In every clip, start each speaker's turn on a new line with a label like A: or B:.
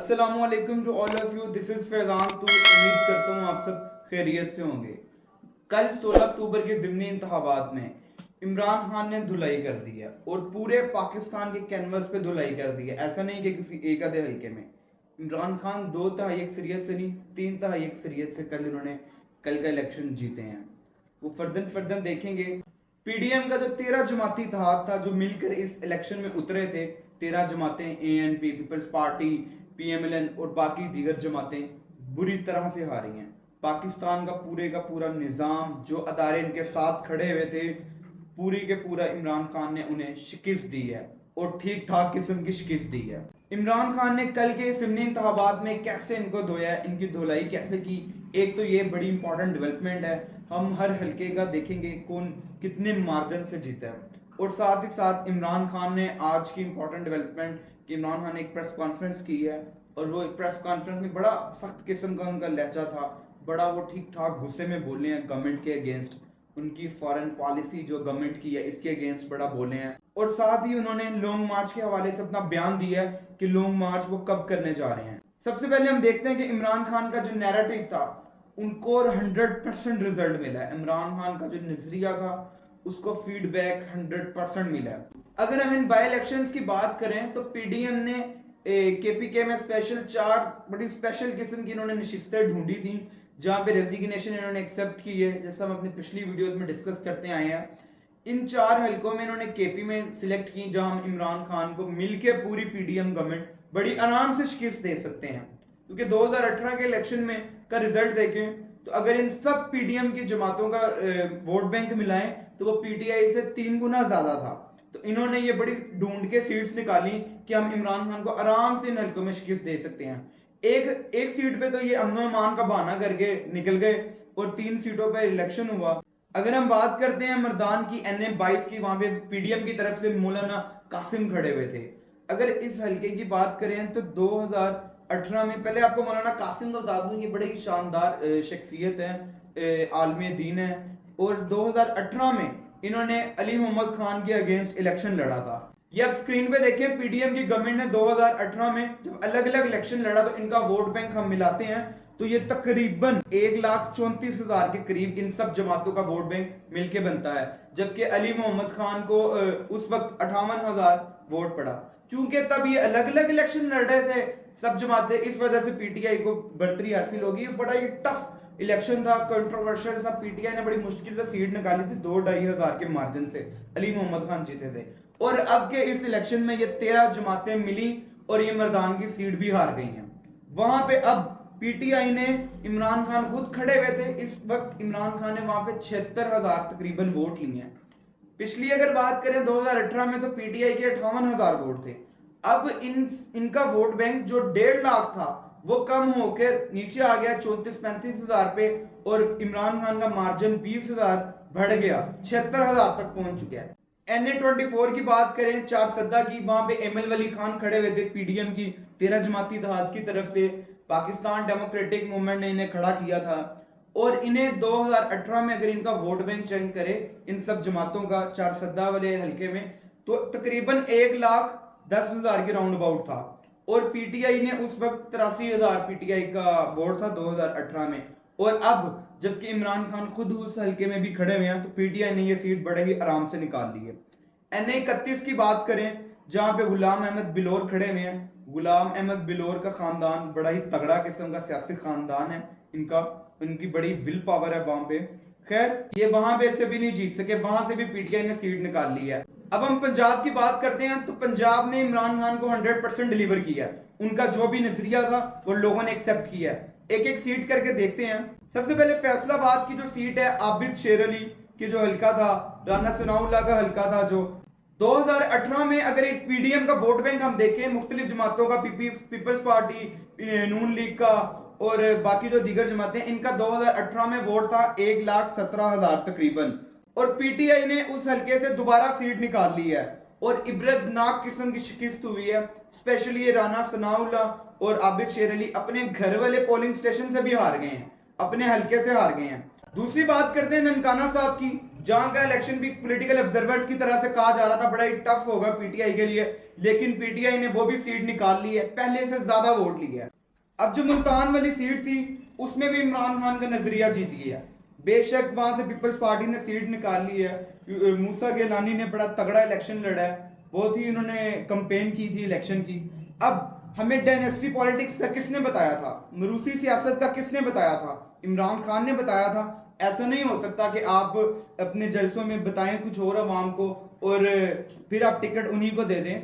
A: अस्सलामुअलैकुम to all of you. This is Faizan. तो उम्मीद करता हूँ आप सब खैरियत से होंगे। कल 16 अक्टूबर के ज़िमनी इंतखाबात में इमरान खान ने धुलाई कर दी है और पूरे पाकिस्तान के कैनवस पे धुलाई कर दी है। ऐसा नहीं कि किसी एक आधे हल्के में। इमरान खान 2/3 अक्सरियत से नहीं 3/3 अक्सरियत से कल का इलेक्शन जीते हैं। वो फर्दन देखेंगे। पीडीएम का जो 13 जमाती इत्तेहाद था जो मिलकर इस इलेक्शन में उतरे थे, 13 जमातें, एएनपी, पीपल्स पार्टी, पीएमएलएन और बाकी दीगर जमातें बुरी तरह से हारी हैं। पाकिस्तान का पूरा निजाम, जो अदारे इनके साथ खड़े हुए थे, पूरी के पूरा इमरान खान ने उन्हें शिकस्त दी है और ठीक ठाक किस्म की शिकस्त दी है। इमरान खान ने कल के ज़िमनी इंतखाबात में कैसे इनको धोया, इनकी धुलाई कैसे की, एक तो ये बड़ी इंपॉर्टेंट डेवलपमेंट है। हम हर हल्के का देखेंगे कौन कितने मार्जिन से जीता है। और साथ ही साथ इमरान खान ने आज की इंपॉर्टेंट डेवलपमेंट कि इमरान खान ने एक प्रेस कॉन्फ्रेंस की है और वो प्रेस कॉन्फ्रेंस में बड़ा सख्त किस्म का उनका लहजा था, बड़ा वो ठीक ठाक गुस्से में बोले हैं गवर्नमेंट के अगेंस्ट, उनकी फॉरेन पॉलिसी जो गवर्नमेंट की है इसके अगेंस्ट बड़ा बोले हैं। और साथ ही उन्होंने लॉन्ग मार्च के हवाले से अपना बयान दिया है कि लॉन्ग मार्च वो कब करने जा रहे हैं। सबसे पहले हम देखते हैं कि इमरान खान का जो नैरेटिव था उनको 100% रिजल्ट मिला है। इमरान खान का जो नजरिया था उसको फीडबैक 100% मिला है। अगर हम इन बाई इलेक्शंस की बात करें तो पीडीएम ने केपीके में चार बड़ी स्पेशल किस्म की इन्होंने नशिस्तें ढूंढी थी जहां पे रेजिग्नेशन इन्होंने एक्सेप्ट की है, जैसा हम अपनी पिछली वीडियोस में डिस्कस करते आए हैं। इन 4 हलकों में इन्होंने केपी में सिलेक्ट की जहां हम इमरान खान को मिलके पूरी पीडीएम गवर्नमेंट बड़ी आराम से शिकस्त दे सकते हैं। क्योंकि 2018 के इलेक्शन में का रिजल्ट देखें तो अगर इन सब पीडीएम की जमातों का वोट बैंक मिलाएं तो वो पीटीआई से 3 गुना ज्यादा था। तो इन्होंने ये बड़ी ढूंढ के सीट्स निकाली कि हम इमरान खान को आराम से इन हल्कों में शिकस्त दे सकते हैं। एक सीट पे तो ये अमन ईमान का बहाना करके निकल गए और 3 सीटों पे इलेक्शन हुआ। अगर हम बात करते हैं मर्दान की NA-22 की, वहां पे पीडीएम की तरफ से मौलाना कासिम खड़े हुए थे। अगर इस हल्के की बात करें तो 2018 में, पहले आपको मौलाना कासिम को बता दूं कि बड़े ही शानदार शख्सियत है, आलमी दीन है, और 2018 में इन्होंने अली मोहम्मद खान के अगेंस्ट इलेक्शन लड़ा था। ये आप स्क्रीन पे देखें, पीडीएम की गवर्नमेंट ने 2018 में जब अलग अलग इलेक्शन लड़ा तो इनका वोट बैंक हम मिलाते हैं तो ये तकरीबन 1,34,000 के करीब इन सब जमातों का वोट बैंक मिलके बनता है, जबकि अली मोहम्मद खान को उस वक्त 58,000 वोट पड़ा। क्योंकि तब ये अलग अलग इलेक्शन लड़ रहे थे सब जमातें, इस वजह से पीटीआई को बढ़तरी हासिल होगी। बड़ा ही टफ इलेक्शन था, कंट्रोवर्शियल था। पीटीआई ने बड़ी मुश्किल से सीट निकाली थी, 2-2.5 हजार के मार्जिन से अली मोहम्मद खान जीते थे। और अब के इस इलेक्शन में ये 13 जमातें मिली और ये मर्दान की सीट भी हार गई हैं। वहां पे अब पीटीआई ने, इमरान खान खुद खड़े हुए थे इस वक्त, इमरान खान ने वहां पे 76,000 तकरीबन वोट लिए हैं। पिछली अगर बात करें 2018 में तो पीटीआई के 58,000 वोट थे। अब इनका वोट बैंक जो 1.5 लाख था वो कम होकर नीचे आ गया 34-35 हजार पे, और इमरान खान का मार्जिन 20,000 बढ़ गया, 76,000 तक पहुंच चुका है। NA-24 की बात करें, चारसद्दा की, वहां पे एमएल वली खान खड़े हुए थे पीडीएम की 13 जमाती इत्तेहाद की तरफ से। पाकिस्तान डेमोक्रेटिक मूवमेंट ने इन्हें खड़ा किया था और इन्हें 2018 में अगर इनका वोट बैंक चेक करे इन सब जमातों का चारसद्दा वाले हल्के में तो तकरीबन 1,10,000 के राउंड अबाउट था। और पीटीआई ने उस वक्त 83,000 पीटीआई का वोट था 2018 में। और अब जबकि इमरान खान खुद उस हल्के में भी खड़े हुए हैं तो पीटीआई ने ये सीट बड़े ही आराम से निकाल ली है। NA-31 की बात करें जहां पे गुलाम अहमद बिलोर खड़े हुए हैं। गुलाम अहमद बिलोर का खानदान बड़ा ही तगड़ा किस्म का सियासी खानदान है इनका, उनकी बड़ी विल पावर है वहां पे। खैर ये वहां पे से भी नहीं जीत सके, वहां से भी पीटीआई ने सीट निकाल ली है। अब हम पंजाब की बात करते हैं तो पंजाब ने इमरान खान को 100% डिलीवर किया। उनका जो भी नजरिया था वो लोगों ने एक्सेप्ट किया। एक एक सीट करके देखते हैं। सबसे पहले फैसलाबाद की जो सीट है, आबिद शेर अली की जो हल्का था, राना सनाउल्लाह का हल्का था, जो 2018 में अगर एक पीडीएम का वोट बैंक हम देखें मुख्तलिफ जमातों का, पीपल्स पार्टी, नून लीग का और बाकी जो दीगर जमातें, इनका 2018 में वोट था 1,17,000 तकरीबन। और पीटीआई ने उस हल्के से दोबारा सीट निकाल ली है और इबरतनाक किस्म की शिकस्त हुई है। स्पेशली ये राना सनाउल्लाह और आबिद शेर अली अपने घर वाले पोलिंग स्टेशन से भी हार गए हैं, अपने हल्के से हार गए हैं। दूसरी बात करते हैं ननकाना साहब की, जहां का इलेक्शन भी पॉलिटिकल ऑब्जर्वर्स की तरह से कहा जा रहा था बड़ा ही टफ होगा पीटीआई के लिए, लेकिन पीटीआई ने वो भी सीट निकाल ली है, पहले से ज्यादा वोट लिया है। अब जो मुल्तान वाली सीट थी उसमें भी इमरान खान का नजरिया जीत गया। बेशक वहां से पीपल्स पार्टी ने सीट निकाल ली है, मूसा गिलानी ने बड़ा तगड़ा इलेक्शन लड़ा है, बहुत ही उन्होंने कंपेन की थी इलेक्शन की। अब हमें डायनेस्टी पॉलिटिक्स का किसने बताया था, मरूसी सियासत का किसने बताया था? इमरान खान ने बताया था। ऐसा नहीं हो सकता कि आप अपने जलसों में बताएं कुछ और अवाम को और फिर आप टिकट उन्हीं को दे दें।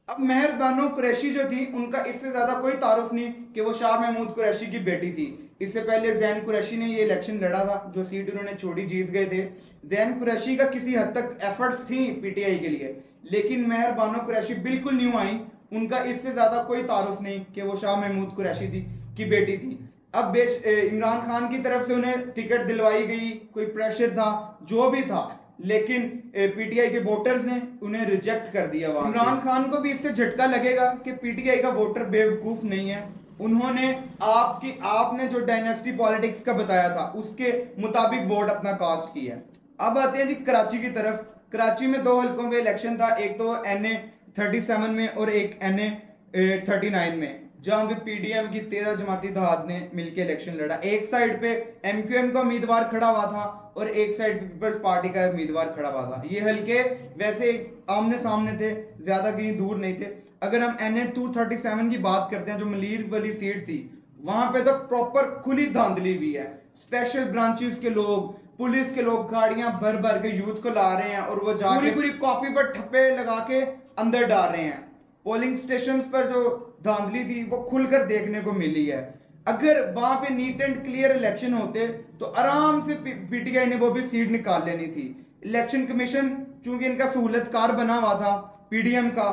A: अब महर बानो कुरैशी जो थी उनका इससे ज्यादा कोई तारुफ नहीं कि वो शाह महमूद कुरैशी की बेटी थी। इससे पहले जैन कुरैशी ने ये इलेक्शन लड़ा था, जो सीट उन्होंने छोड़ी जीत गए थे। जैन कुरैशी का किसी हद तक एफर्ट्स थी पीटीआई के लिए, लेकिन महर बानो कुरैशी बिल्कुल न्यू आई, उनका इससे ज्यादा कोई तारुफ नहीं कि वो शाह महमूद कुरैशी थी की बेटी थी। अब इमरान खान की तरफ से उन्हें टिकट दिलवाई गई, कोई प्रेशर था जो भी था, लेकिन पीटीआई के वोटर्स ने उन्हें रिजेक्ट कर दिया। इमरान खान को भी इससे झटका लगेगा कि पीटीआई का वोटर बेवकूफ नहीं है, उन्होंने आपने जो डायनेस्टी पॉलिटिक्स का बताया था उसके मुताबिक वोट अपना कास्ट किया। अब आते हैं जी कराची की तरफ। कराची में 2 हल्कों में इलेक्शन था, एक तो NA 37 में और एक NA 39 में, जहां पे पीडीएम की 13 जमाती इत्तेहाद ने मिलकर इलेक्शन लड़ा। एक साइड पे MQM का उम्मीदवार खड़ा हुआ था और एक साइड पीपल्स पार्टी का उम्मीदवार खड़ा हुआ था। ये हल्के वैसे आमने सामने थे, ज्यादा कहीं दूर नहीं थे। अगर हम NA 237 की बात करते हैं, जो मलीर वाली सीट थी, वहां पे तो प्रॉपर खुली धांधली भी है। स्पेशल ब्रांचेस के लोग, पुलिस के लोग गाड़ियां भर भर के यूथ को ला रहे हैं और वो जाके पूरी कॉपी पर ठप्पे लगा के अंदर डाल रहे हैं। पोलिंग स्टेशन पर जो धांधली थी वो खुलकर देखने को मिली है। अगर वहां पे नीट एंड क्लियर इलेक्शन होते तो आराम से पीटीआई ने वो भी सीट निकाल लेनी थी। इलेक्शन कमीशन चूंकि इनका सहूलतकार बना हुआ था पीडीएम का,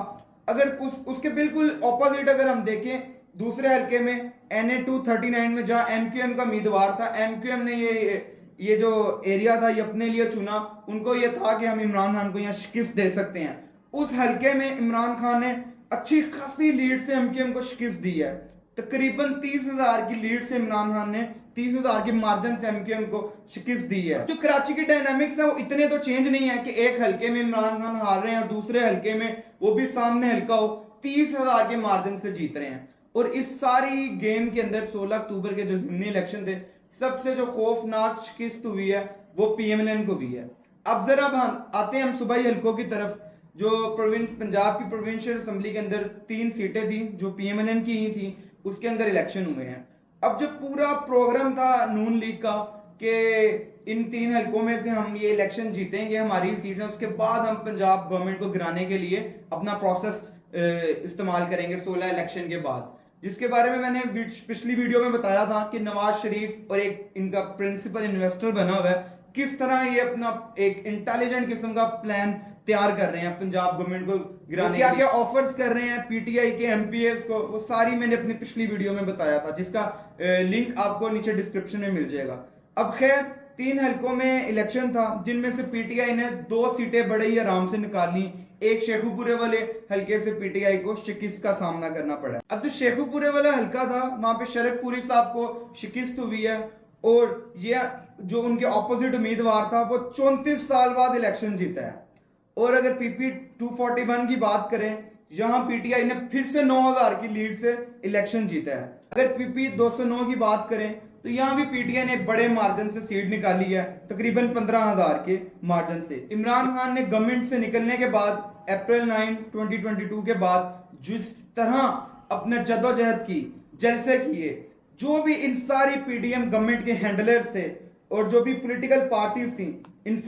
A: अगर उसके बिल्कुल ऑपोजिट अगर हम देखें दूसरे हल्के में NA 239 में, जहां MQM का उम्मीदवार था, MQM ने ये जो एरिया था ये अपने लिए चुना, उनको ये था कि हम इमरान खान को यहाँ शिकस्त दे सकते हैं। उस हल्के में इमरान खान ने अच्छी खासी लीड से MQM को शिकस्त दी है। तकरीबन 30,000 की लीड से इमरान खान ने 30,000 के मार्जिन से MQM को शिकस्त दी है। जो कराची की डायनामिक्स है वो इतने तो चेंज नहीं है कि एक हल्के में इमरान खान हार रहे हैं और दूसरे हल्के में वो भी सामने हल्का हो 30,000 के मार्जिन से जीत रहे हैं। और इस सारी गेम के अंदर 16 अक्टूबर के जो ज़िमनी इलेक्शन थे, सबसे जो खौफनाक शिकस्त हुई है वो PMLN को भी है। अब जरा आते हैं हम सूबाई हल्कों की तरफ। जो पंजाब की प्रोविंशियल असेंबली के अंदर 3 सीटें थी जो PMLN की ही थी, उसके अंदर इलेक्शन हुए हैं। अब जो पूरा प्रोग्राम था नून लीग का कि इन 3 हल्कों में से हम ये इलेक्शन जीतेंगे, हमारी सीट है, उसके बाद हम पंजाब गवर्नमेंट को गिराने के लिए अपना प्रोसेस इस्तेमाल करेंगे 16 इलेक्शन के बाद, जिसके बारे में मैंने पिछली वीडियो में बताया था कि नवाज शरीफ और एक इनका प्रिंसिपल इन्वेस्टर बना हुआ है, किस तरह ये अपना एक इंटेलिजेंट किस्म का प्लान तैयार कर रहे हैं पंजाब गवर्नमेंट को गिराने, क्या क्या ऑफर्स कर रहे हैं पीटीआई के MPs को, वो सारी मैंने अपनी पिछली वीडियो में बताया था, जिसका लिंक आपको नीचे डिस्क्रिप्शन में मिल जाएगा। अब खैर 3 हल्कों में इलेक्शन था, जिनमें से पीटीआई ने 2 सीटें बड़े ही आराम से निकाली। एक शेखुपुरे वाले हल्के से पीटीआई को शिकस्त का सामना करना पड़ा। अब जो शेखुपुरे वाला हल्का था वहां पे शरफ पुरी साहब को शिकस्त हुई है और ये जो उनके ऑपोजिट उम्मीदवार था वो 34 साल बाद इलेक्शन जीता है। और अगर PP 241 की बात करें, यहाँ पीटीआई ने फिर से 9,000 की लीड से इलेक्शन जीता है। अगर PP 209 की बात करें तो यहाँ भी पीटीआई ने बड़े मार्जिन से सीट निकाली है, तकरीबन 15,000 के मार्जिन से। इमरान खान ने गवर्नमेंट से निकलने के बाद अप्रैल 9, 2022 के बाद जिस तरह अपने जदोजहद की, जलसे किए, जो भी इन सारी PDM गवर्नमेंट के हैंडलर्स थे और जो भी पॉलिटिकल पार्टीज थी, इन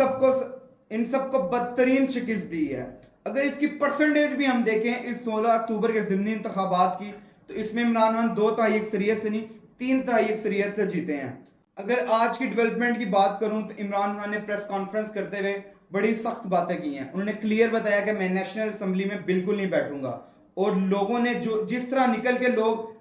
A: सबको बदतरीन शिकस्त दी है। अगर इसकी परसेंटेज भी हम देखें इस 16 अक्टूबर के ज़िमनी इंतखाबात की, तो इसमें इमरान खान 2 तिहाई अक्सरियत से नहीं 3 तिहाई अक्सरियत से जीते हैं। अगर आज की डेवलपमेंट की बात करूं तो इमरान खान ने प्रेस कॉन्फ्रेंस करते हुए बड़ी सख्त बातें की हैं। उन्होंने क्लियर बताया कि मैं नेशनल असेंबली में बिल्कुल नहीं बैठूंगा, और लोगों ने जो जिस तरह निकल के लोग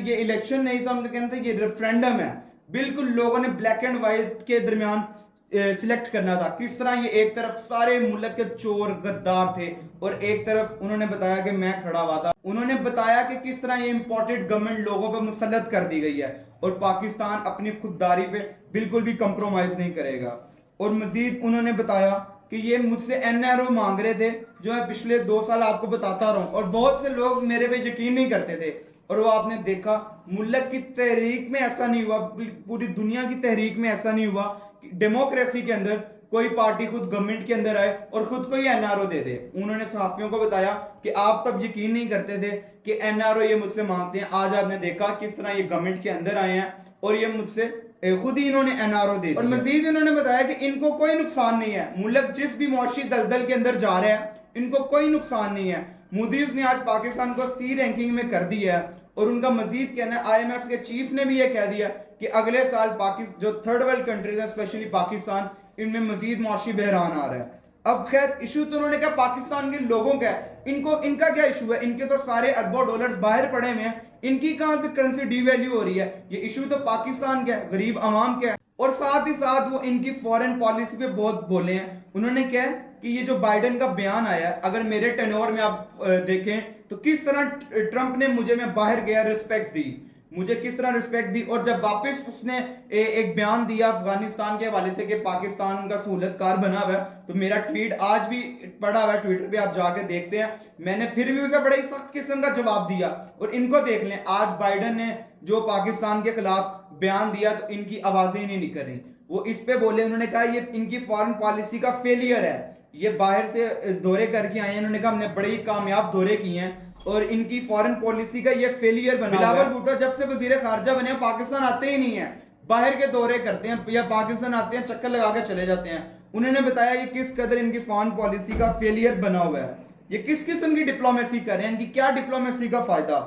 A: ये इलेक्शन नहीं था, उनका कहना था ये रेफरेंडम है, बिल्कुल लोगों ने ब्लैक एंड व्हाइट के दरमियान सिलेक्ट करना था। किस तरह ये एक तरफ सारे मुल्क के चोर गद्दार थे और एक तरफ उन्होंने बताया कि मैं खड़ा हुआ था। उन्होंने बताया कि किस तरह ये इंपोर्टेड गवर्नमेंट लोगों पर मुसल्लत कर दी गई है और पाकिस्तान अपनी खुददारी पे बिल्कुल भी कंप्रोमाइज नहीं करेगा। और मजीद उन्होंने बताया कि ये मुझसे NRO मांग रहे थे, जो मैं पिछले 2 साल आपको बताता रहा हूँ, और बहुत से लोग मेरे पे यकीन नहीं करते थे। और वो आपने देखा, मुल्क की तहरीक में ऐसा नहीं हुआ, पूरी दुनिया की तहरीक में ऐसा नहीं हुआ कि डेमोक्रेसी के अंदर कोई पार्टी खुद गवर्नमेंट के अंदर आए और खुद को ही NRO दे दे। उन्होंने सहाफियों को बताया कि आप तब यकीन नहीं करते थे कि NRO ये मुझसे मांगते हैं, आज आपने देखा किस तरह ये गवर्नमेंट के अंदर आए हैं और ये मुझसे खुद ही इन्होंने NRO दे दिया। और मजीद इन्होंने बताया कि इनको कोई नुकसान नहीं है, मुल्क जिस भी मुआशी दलदल के अंदर जा रहा है इनको कोई नुकसान नहीं है। मूडीज ने आज पाकिस्तान को C रैंकिंग में कर दिया है और उनका मजीद कहना है, IMF के चीफ ने भी यह कह दिया कि अगले साल पाकिस्तान जो थर्ड वर्ल्ड कंट्रीज है, स्पेशली पाकिस्तान, इनमें मजीद मुआशी बहरान आ रहा है। अब खैर इशू तो उन्होंने कहा पाकिस्तान के लोगों का है, इनको इनका क्या इशू है, इनके तो सारे अरबों डॉलर्स बाहर पड़े हुए हैं, इनकी कहां से करेंसी डीवैल्यू हो रही है। ये इशू तो पाकिस्तान का है, गरीब अवाम का है। और साथ ही साथ वो इनकी फॉरेन पॉलिसी पे बहुत बोले हैं। उन्होंने क्या कि ये जो बाइडेन का बयान आया है, अगर मेरे टेन्योर में आप देखें तो किस तरह ट्रंप ने मुझे, मैं बाहर गया, रिस्पेक्ट दी, मुझे किस तरह रिस्पेक्ट दी। और जब वापस उसने एक बयान दिया अफगानिस्तान के हवाले से कि पाकिस्तान का सहूलतकार बना हुआ है, तो मेरा ट्वीट आज भी पड़ा हुआ है ट्विटर पे, आप जाके देखते हैं। मैंने फिर भी उसे बड़े सख्त किस्म का जवाब दिया। और इनको देख लें, आज बाइडेन ने जो पाकिस्तान के खिलाफ बयान दिया तो इनकी आवाजें ही नहीं निकल रही। वो इस पे बोले, उन्होंने कहा ये इनकी फॉरेन पॉलिसी का फेलियर है, ये बाहर से दौरे करके आए हैं, इन्होंने कहा हमने बड़े ही कामयाब दौरे किए हैं और इनकी फॉरेन पॉलिसी का ये फेलियर बना। बिलावल भुट्टो जब से वजीर खारजा बने पाकिस्तान आते ही नहीं है, बाहर के दौरे करते हैं या पाकिस्तान आते हैं चक्कर लगा के चले जाते हैं। उन्होंने बताया ये किस कदर इनकी फॉरेन पॉलिसी का फेलियर बना हुआ है, ये किस किस्म की डिप्लोमेसी कर रहे हैं, इनकी क्या डिप्लोमेसी का फायदा।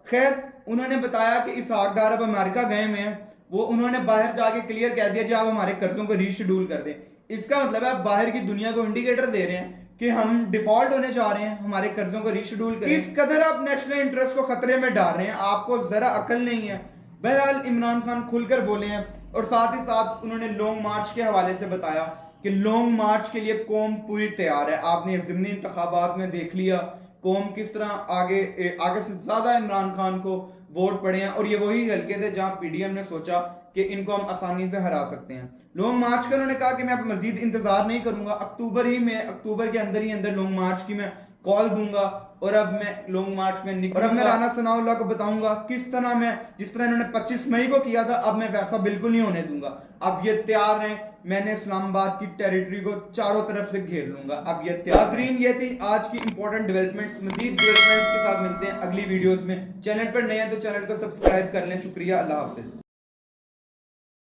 A: खैर उन्होंने बताया कि इसहाक डार अब अमेरिका गए हुए हैं, वो उन्होंने बाहर जाके क्लियर कह दिया जी आप हमारे कर्जों को रीशेड्यूल कर दें। इसका मतलब है बाहर की दुनिया को इंडिकेटर दे रहे हैं कि हम डिफॉल्ट होने जा रहे हैं, हमारे कर्जों को रीशेड्यूल करें। किस कदर आप नेशनल इंटरेस्ट को खतरे में डाल रहे हैं, आपको जरा अकल नहीं है। बहरहाल इमरान खान खुलकर बोले हैं और साथ ही साथ उन्होंने लॉन्ग मार्च के हवाले से बताया कि लॉन्ग मार्च के लिए कौम पूरी तैयार है। आपने ज़िमनी इंतखाबात में देख लिया कौम किस तरह आगे से ज्यादा इमरान खान को वोट पड़े हैं और ये वही हल्के थे जहां PDM ने सोचा कि इनको हम आसानी से हरा सकते हैं। लॉन्ग मार्च का उन्होंने कहा कि मैं अब मजीद इंतजार नहीं करूंगा, अक्टूबर के अंदर ही अंदर लॉन्ग मार्च की मैं कॉल दूंगा और अब मैं लॉन्ग मार्च में और अब मैं राना सनाउल्लाह को बताऊंगा किस तरह मैं, जिस तरह इन्होंने 25 मई को किया था, अब मैं वैसा बिल्कुल नहीं होने दूंगा। अब ये तैयार हैं, मैंने इस्लामाबाद की टेरिटरी को चारों तरफ से घेर लूंगा। अब ये तैयार। ये थी आज की इंपॉर्टेंट डेवलपमेंट्स। मजीद डेवलपमेंट्स के साथ मिलते हैं अगली वीडियोस में। चैनल पर नए हैं तो चैनल को सब्सक्राइब कर लें। शुक्रिया, अल्लाह हाफिज।